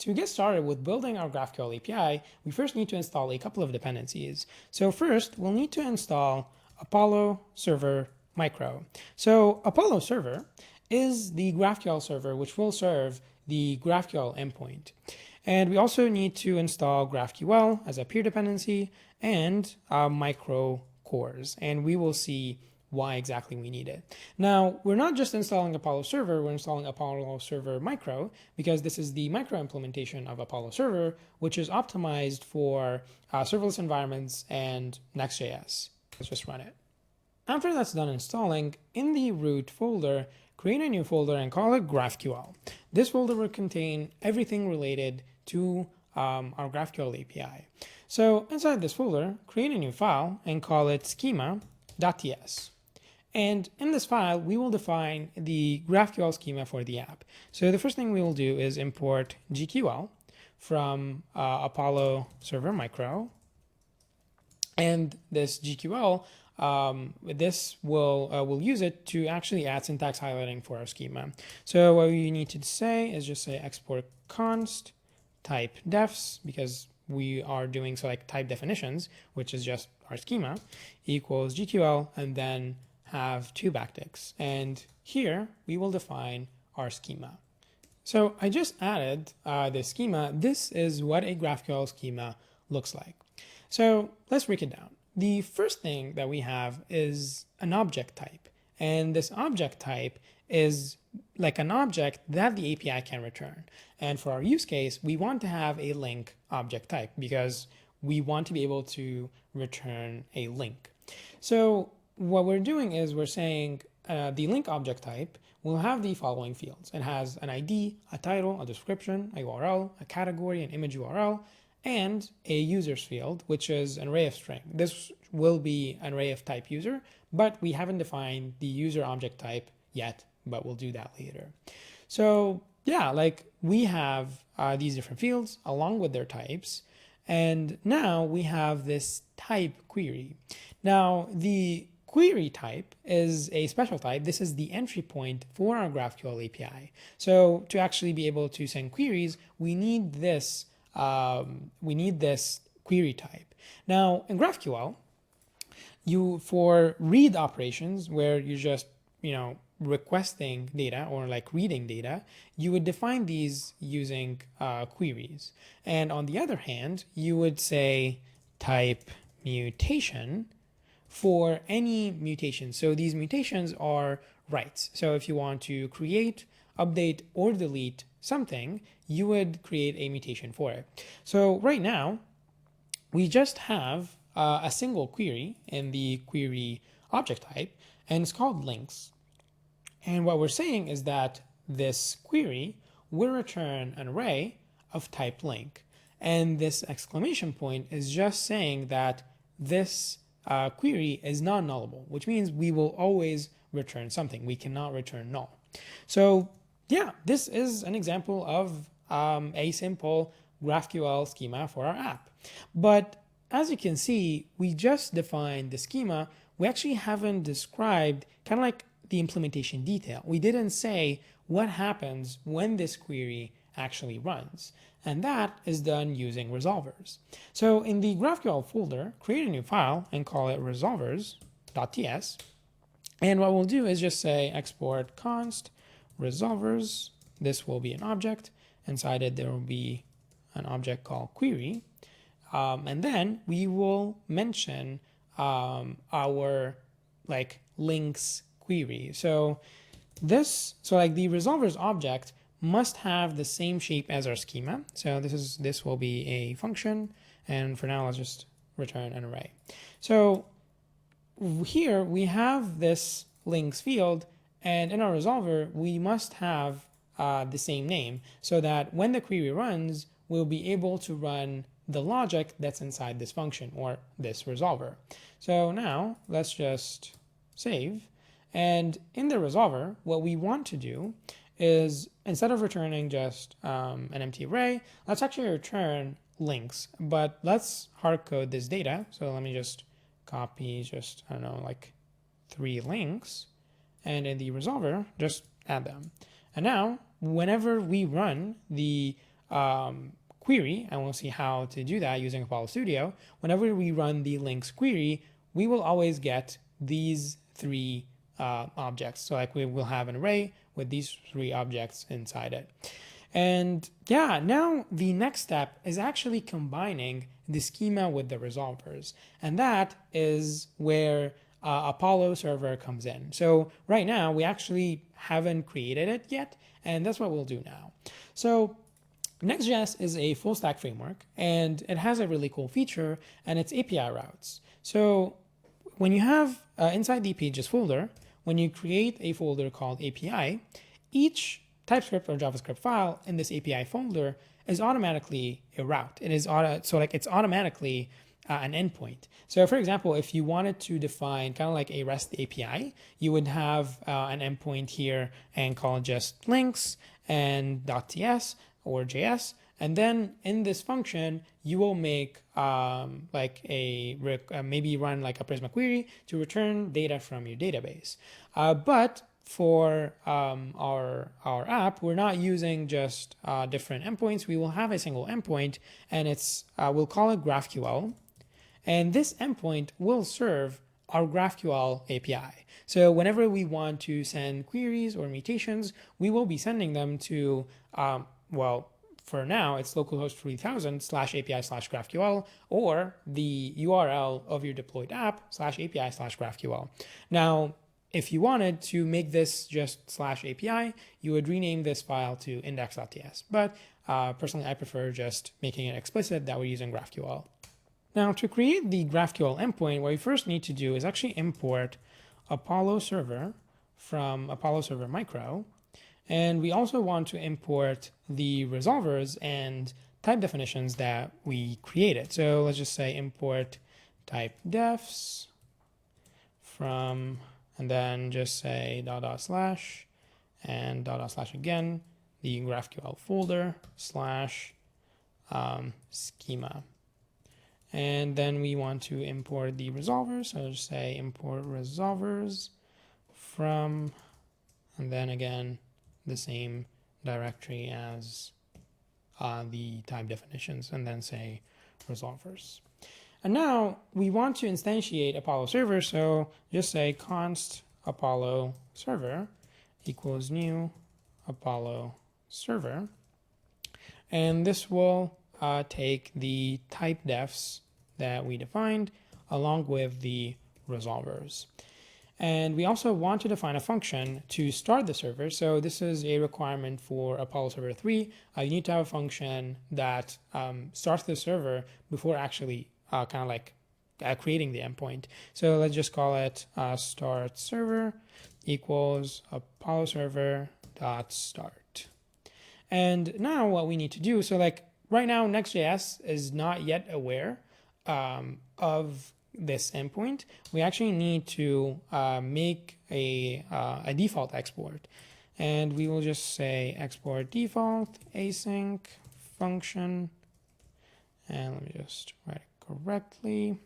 To get started with building our GraphQL API, we first need to install a couple of dependencies. So first, we'll need to install Apollo Server Micro. So Apollo Server is the GraphQL server which will serve the GraphQL endpoint. And we also need to install GraphQL as a peer dependency and micro cores. And we will see why exactly we need it. Now, we're not just installing Apollo Server, we're installing Apollo Server Micro because this is the micro implementation of Apollo Server, which is optimized for serverless environments and Next.js. Let's just run it. After that's done installing, in the root folder, create a new folder and call it GraphQL. This folder will contain everything related to our GraphQL API. So inside this folder, create a new file and call it schema.ts. And in this file, we will define the GraphQL schema for the app. So the first thing we will do is import GQL from Apollo Server Micro. And this GQL, we'll use it to actually add syntax highlighting for our schema. So what we need to say is just say export const type defs, because we are doing select type definitions, which is just our schema, equals GQL, and then have two backticks. And here we will define our schema. So I just added the schema. This is what a GraphQL schema looks like. So let's break it down. The first thing that we have is an object type. And this object type is like an object that the API can return. And for our use case, we want to have a link object type because we want to be able to return a link. So what we're doing is we're saying the link object type will have the following fields. It has an ID, a title, a description, a URL, a category, an image URL, and a users field, which is an array of string. This will be an array of type user, but we haven't defined the user object type yet, but we'll do that later. So yeah, like we have these different fields along with their types. And now we have this type query. Now the query type is a special type. This is the entry point for our GraphQL API. So to actually be able to send queries, we need this query type. Now in GraphQL, for read operations where you're just requesting data or like reading data, you would define these using queries. And on the other hand, you would say type mutation for any mutation. So these mutations are writes. So if you want to create, update, or delete something, you would create a mutation for it. So right now, we just have a single query in the query object type, and it's called links. And what we're saying is that this query will return an array of type link. And this exclamation point is just saying that this query is non-nullable, which means we will always return something. We cannot return null. So yeah, this is an example of a simple GraphQL schema for our app. But as you can see, we just defined the schema. We actually haven't described kind of like the implementation detail. We didn't say what happens when this query actually runs. And that is done using resolvers. So in the GraphQL folder, create a new file and call it resolvers.ts. And what we'll do is just say export const resolvers. This will be an object. Inside it, there will be an object called query. And then we will mention our like links query. So like the resolvers object must have the same shape as our schema. So this will be a function, and for now let's just return an array. So here we have this links field, and in our resolver we must have the same name so that when the query runs, we'll be able to run the logic that's inside this function or this resolver. So now let's just save. And in the resolver, what we want to do is instead of returning just an empty array, let's actually return links. But let's hard code this data. So let me just copy just, I don't know, like 3 links. And in the resolver, just add them. And now, whenever we run the query, and we'll see how to do that using Apollo Studio, whenever we run the links query, we will always get these three objects. So like we will have an array with these three objects inside it. And yeah, now the next step is actually combining the schema with the resolvers. And that is where Apollo server comes in. So right now we actually haven't created it yet, and that's what we'll do now. So Next.js is a full stack framework, and it has a really cool feature, and it's API routes. So when you have inside the pages folder, when you create a folder called API, each TypeScript or JavaScript file in this API folder is automatically a route. It is it's automatically an endpoint. So for example, if you wanted to define kind of like a REST API, you would have an endpoint here and call it just links and .ts or JS. And then in this function, you will make maybe run like a Prisma query to return data from your database. But for our app, we're not using just different endpoints. We will have a single endpoint, and we'll call it GraphQL. And this endpoint will serve our GraphQL API. So whenever we want to send queries or mutations, we will be sending them to, for now, it's localhost 3000/API/GraphQL or the URL of your deployed app /API/GraphQL. Now, if you wanted to make this just /API, you would rename this file to index.ts. But personally, I prefer just making it explicit that we're using GraphQL. Now, to create the GraphQL endpoint, what we first need to do is actually import Apollo server from Apollo server micro. And we also want to import the resolvers and type definitions that we created. So let's just say import type defs from, and then just say .. and .. again, the GraphQL folder /schema. And then we want to import the resolvers. So just say import resolvers from, and then again, the same directory as the type definitions, and then say resolvers. And now we want to instantiate Apollo server. So just say const Apollo server equals new Apollo server. And this will take the type defs that we defined along with the resolvers. And we also want to define a function to start the server. So this is a requirement for Apollo server 3. You need to have a function that starts the server before actually creating the endpoint. So let's just call it start server equals Apollo server dot start. And now what we need to do, so like right now, Next.js is not yet aware of this endpoint. We actually need to make a default export. And we will just say export default async function. And let me just write it correctly.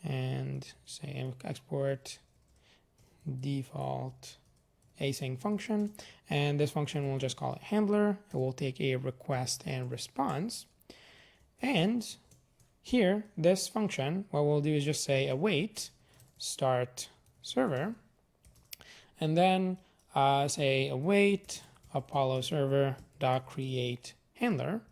And say export default async function. And this function we'll just call it handler. It will take a request and response. And here, this function, what we'll do is just say await start server, and then say await Apollo server dot create handler.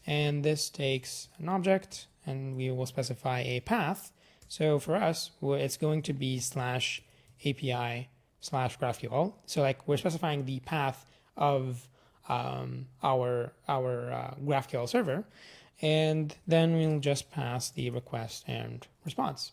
And this takes an object, and we will specify a path. So for us, it's going to be /API/GraphQL. So like we're specifying the path of our GraphQL server. And then we'll just pass the request and response.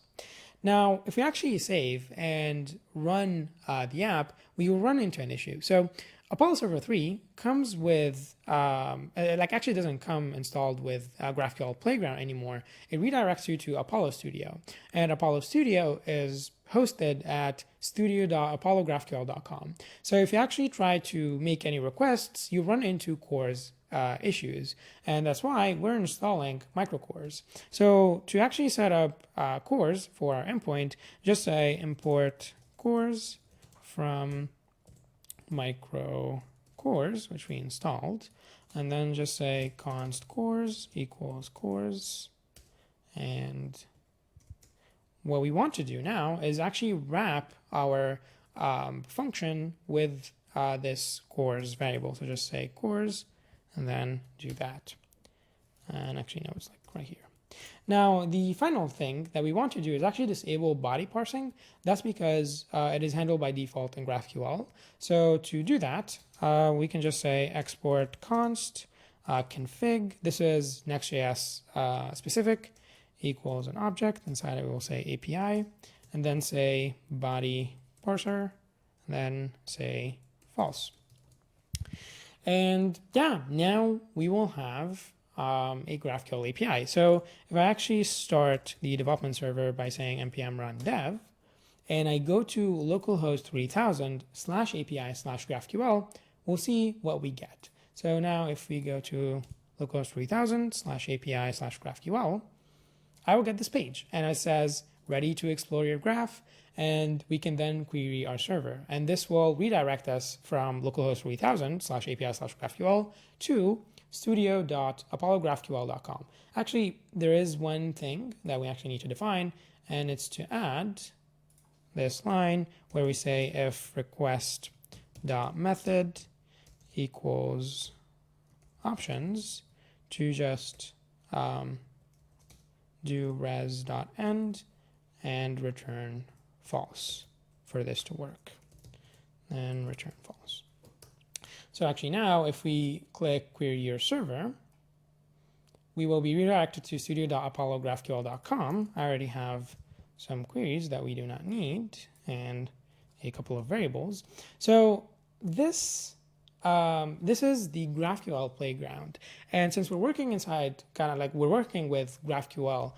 Now, if we actually save and run the app, we will run into an issue. So Apollo Server 3 comes with, actually doesn't come installed with GraphQL Playground anymore. It redirects you to Apollo Studio. And Apollo Studio is hosted at studio.apollographql.com. So if you actually try to make any requests, you run into CORS issues. And that's why we're installing microcores. So to actually set up cores for our endpoint, just say import cores from micro cores, which we installed. and then just say const cores equals cores. And what we want to do now is actually wrap our function with this cores variable. So just say cores and then do that. And actually, no, it's like right here. Now, the final thing that we want to do is actually disable body parsing. That's because it is handled by default in GraphQL. So to do that, we can just say export const config. This is Next.js specific equals an object. Inside it, we will say API, and then say body parser, and then say false. And yeah, now we will have a GraphQL API. So if I actually start the development server by saying npm run dev, and I go to localhost 3000/API/GraphQL, we'll see what we get. So now if we go to localhost 3000/API/GraphQL, I will get this page, and it says ready to explore your graph, and we can then query our server. And this will redirect us from localhost 3000/API/GraphQL to studio.apollographql.com. Actually, there is one thing that we actually need to define, and it's to add this line where we say if request.method equals options to just do res.end and return false for this to work, and return false. So actually now, if we click query your server, we will be redirected to studio.apollographql.com. I already have some queries that we do not need and a couple of variables. So this is the GraphQL playground. And since we're working inside, we're working with GraphQL,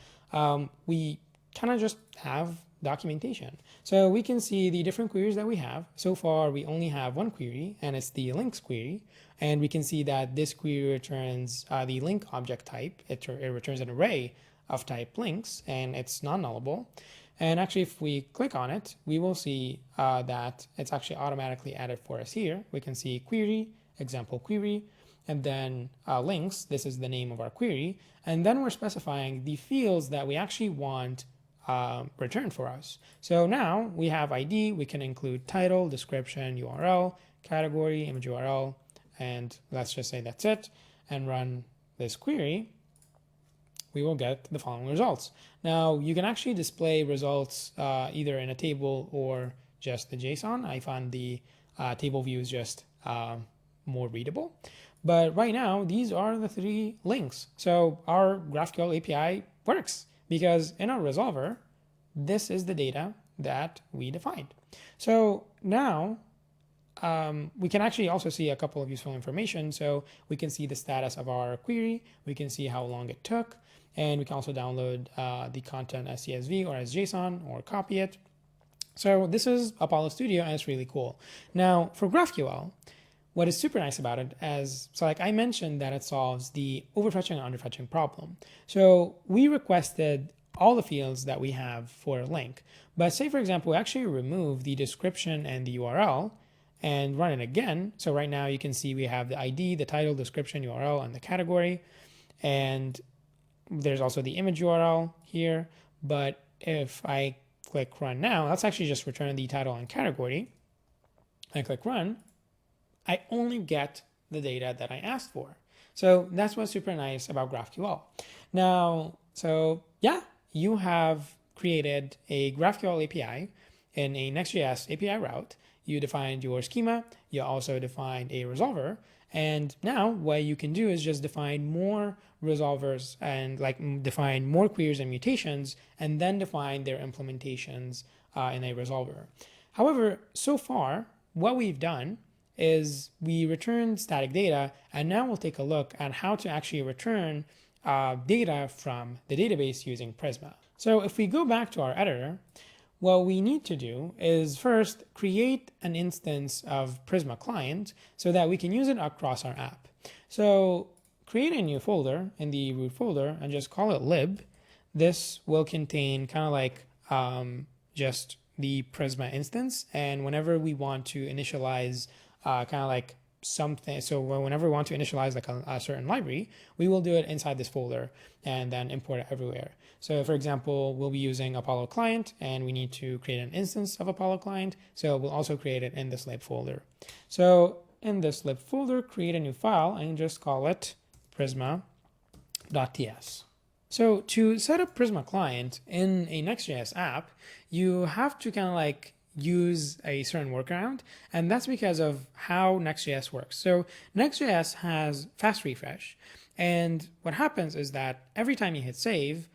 we kind of just have documentation. So we can see the different queries that we have. So far, we only have one query, and it's the links query. And we can see that this query returns the link object type. It returns an array of type links, and it's non-nullable. And actually, if we click on it, we will see that it's actually automatically added for us here. We can see query, example query, and then links. This is the name of our query. And then we're specifying the fields that we actually want returned for us. So now we have ID. We can include title, description, URL, category, image URL, and let's just say that's it, and run this query. We will get the following results. Now, you can actually display results either in a table or just the JSON. I found the table view is just more readable. But right now, these are the 3 links. So our GraphQL API works because in our resolver, this is the data that we defined. So now we can actually also see a couple of useful information. So we can see the status of our query. We can see how long it took. And we can also download the content as CSV or as JSON or copy it. So this is Apollo Studio, and it's really cool. Now, for GraphQL, what is super nice about it like I mentioned that it solves the overfetching and underfetching problem. So we requested all the fields that we have for a link. But say, for example, we actually remove the description and the URL and run it again. So right now you can see we have the ID, the title, description, URL, and the category. And there's also the image URL here. But if I click run now, that's actually just return the title and category. I click run, I only get the data that I asked for. So that's what's super nice about GraphQL. Now, so yeah, you have created a GraphQL API in a Next.js API route. You defined your schema. You also defined a resolver. And now what you can do is just define more resolvers and define more queries and mutations, and then define their implementations in a resolver. However, so far, what we've done is we returned static data, and now we'll take a look at how to actually return data from the database using Prisma. So if we go back to our editor, what we need to do is first create an instance of Prisma client so that we can use it across our app. So create a new folder in the root folder and just call it lib. This will contain just the Prisma instance. And whenever we want to initialize something. So whenever we want to initialize like a certain library, we will do it inside this folder and then import it everywhere. So for example, we'll be using Apollo client and we need to create an instance of Apollo client. So we'll also create it in this lib folder. So in this lib folder, create a new file and just call it prisma.ts. So to set up Prisma client in a Next.js app, you have to kind of like use a certain workaround, and that's because of how Next.js works. So Next.js has fast refresh, and what happens is that every time you hit save,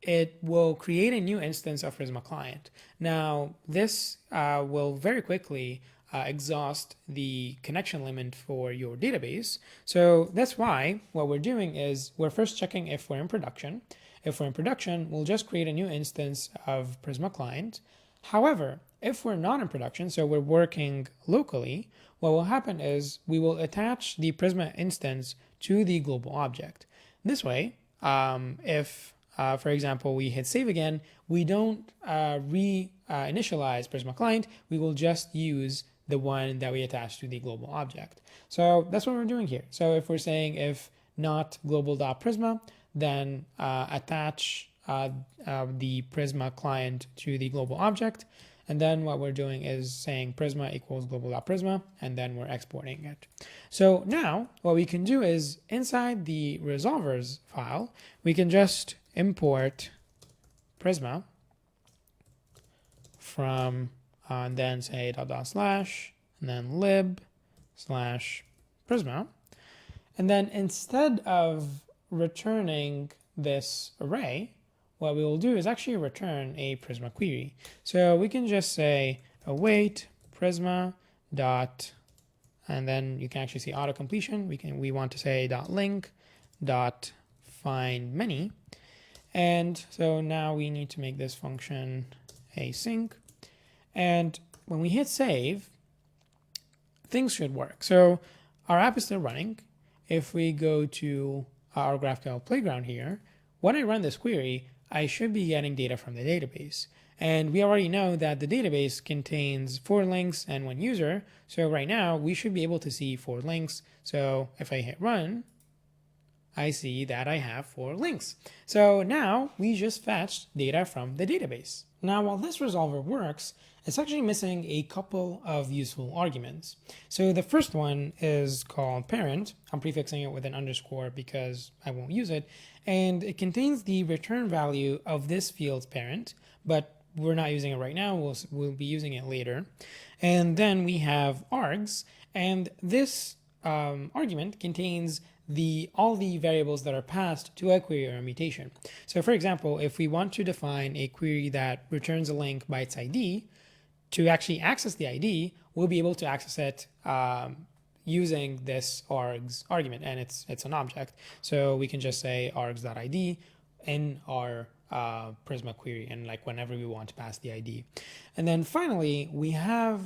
it will create a new instance of Prisma client. Now, this will very quickly exhaust the connection limit for your database. So that's why what we're doing is we're first checking if we're in production. If we're in production, we'll just create a new instance of Prisma client. However, if we're not in production, so we're working locally, what will happen is we will attach the Prisma instance to the global object. This way, if for example, we hit save again, we don't re-initialize Prisma client, we will just use the one that we attach to the global object. So that's what we're doing here. So if we're saying if not global.prisma, then attach the Prisma client to the global object. And then what we're doing is saying Prisma equals global.prisma, and then we're exporting it. So now what we can do is inside the resolvers file, we can just import Prisma from and then say // and then lib/Prisma. And then instead of returning this array, what we will do is actually return a Prisma query. So we can just say await Prisma dot, and then you can actually see auto completion. We want to say .link .find many. And so now we need to make this function async. And when we hit save, things should work. So our app is still running. If we go to our GraphQL playground here, when I run this query, I should be getting data from the database. And we already know that the database contains 4 links and 1 user. So right now we should be able to see 4 links. So if I hit run, I see that I have 4 links. So now we just fetched data from the database. Now, while this resolver works, it's actually missing a couple of useful arguments. So the first one is called parent. I'm prefixing it with an underscore because I won't use it. And it contains the return value of this field's parent, but we're not using it right now. We'll be using it later. And then we have args, and this argument contains all the variables that are passed to a query or a mutation. So for example, if we want to define a query that returns a link by its ID, to actually access the ID, we'll be able to access it using this args argument, and it's an object. So we can just say args.id in our Prisma query, and like whenever we want to pass the ID. And then finally, we have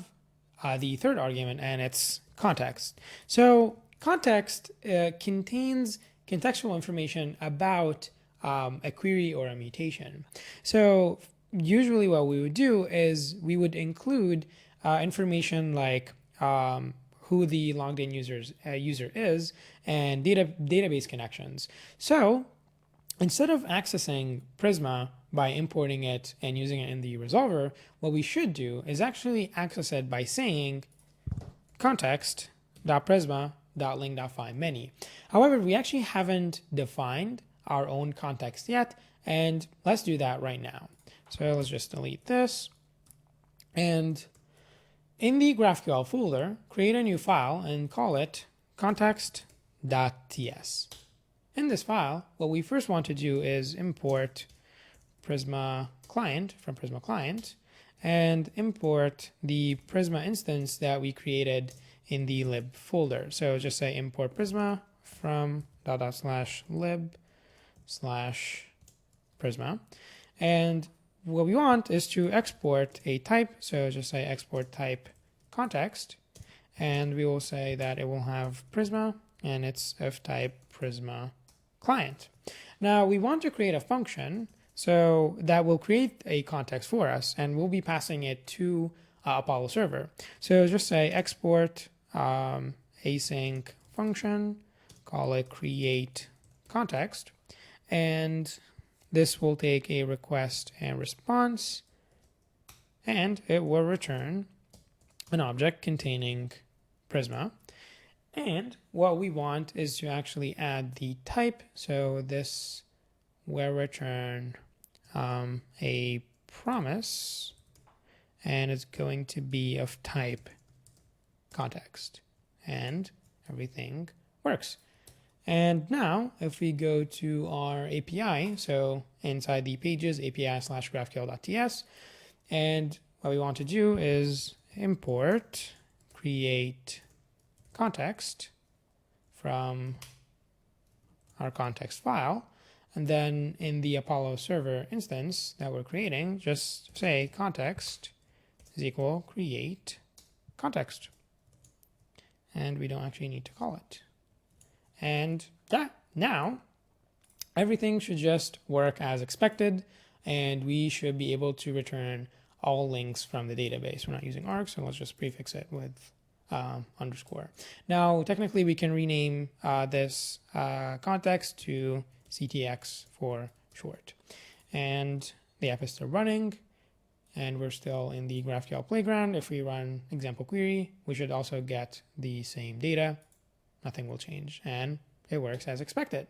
the third argument, and it's context. So context contains contextual information about a query or a mutation. So usually what we would do is we would include information like who the logged in user is and database connections. So instead of accessing Prisma by importing it and using it in the resolver, what we should do is actually access it by saying context.prisma.link.find many. However, we actually haven't defined our own context yet, and let's do that right now. So let's just delete this. And in the GraphQL folder, create a new file and call it context.ts. In this file, what we first want to do is import Prisma client from Prisma client and import the Prisma instance that we created in the lib folder. So just say import Prisma from /lib/Prisma. And what we want is to export a type. So just say export type context. And we will say that it will have Prisma and it's of type Prisma client. Now we want to create a function so that will create a context for us, and we'll be passing it to Apollo server. So just say export a async function, call it create context, and this will take a request and response, and it will return an object containing Prisma. And what we want is to actually add the type. So this will return a promise, and it's going to be of type context, and everything works. And now if we go to our API, so inside the pages API/GraphQL.ts, and what we want to do is import create context from our context file, and then in the Apollo server instance that we're creating, just say context is equal create context, and we don't actually need to call it. And now everything should just work as expected, and we should be able to return all links from the database. We're not using arg, so let's just prefix it with underscore. Now, technically, we can rename this context to CTX for short. And the app is still running, and we're still in the GraphQL playground. If we run example query, we should also get the same data. Nothing will change, and it works as expected.